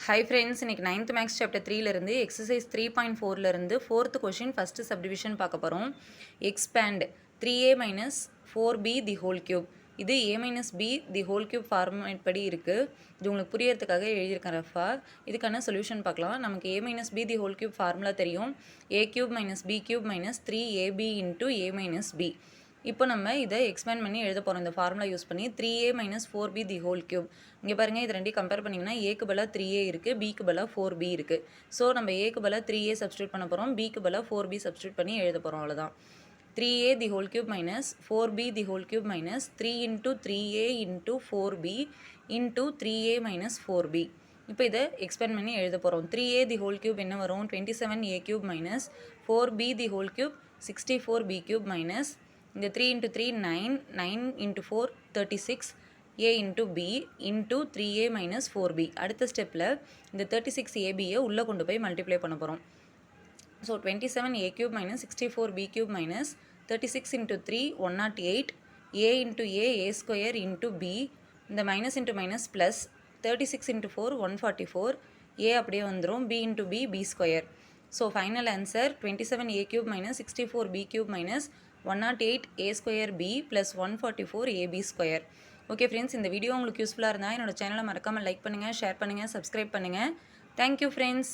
Hi friends, இன்னைக்கு 9th Max Chapter 3 இருந்து exercise 3.4 இருந்து 4th question first subdivision பார்க்க போகிறோம். expand 3a minus 4b the whole cube. இது a minus b the whole cube format படி இருக்குது. இது உங்களுக்கு புரியறதுக்காக எழுதியிருக்கேன் ரஃபா. இதுக்கான சொல்யூஷன் பார்க்கலாம். நமக்கு a minus b the whole cube formula தெரியும். a cube minus b cube minus 3ab into a minus b. இப்போ நம்ம இதை எக்ஸ்பேண்ட் பண்ணி எழுத போகிறோம் இந்த ஃபார்முலா யூஸ் பண்ணி 3a minus 4b the whole cube. இங்கே பாருங்கள் இது ரெண்டையும் கம்பேர் பண்ணிங்கன்னா ஏக்கு பதிலாக 3a இருக்குது, பிக்கு பதிலாக 4b இருக்குது. ஸோ நம்ம ஏக்கு பதிலாக 3a சப்ஸ்டியூட் பண்ண போகிறோம், பிக்கு பதிலாக 4b சப்ஸ்டியூட் பண்ணி எழுத போகிறோம், அவ்வளோதான். 3a the whole cube minus 4b the whole cube minus 3 into 3a into 4b into 3a minus 4b. இப்போ இதை எக்ஸ்பேண்ட் பண்ணி எழுத போகிறோம். 3a the whole cube என்ன வரும், 27a cube minus 4b the whole cube 64b cube minus இந்த 3 into 3 9, 9 into 4 36 a into b into 3a minus 4b. அடுத்த ஸ்டெப்பில் இந்த 36ab உள்ளே கொண்டு போய் மல்டிப்ளை பண்ண போகிறோம். So 27a cube minus 64b cube minus 36 into 3 108 a into a square into b இந்த minus into minus plus 36 into 4 144 a அப்படியே வந்துடும், b into b square. So final answer 27a cube minus 64b cube minus 108 a square b plus 144 ab square. Okay friends, இந்த video உங்களுக்கு யூஸ்ஃபுல்லாக இருந்தால் என்னோட சேனலை மறக்காமல் லைக் பண்ணுங்கள், ஷேர் பண்ணுங்கள், சப்ஸ்கிரைப் பண்ணுங்கள். Thank you friends.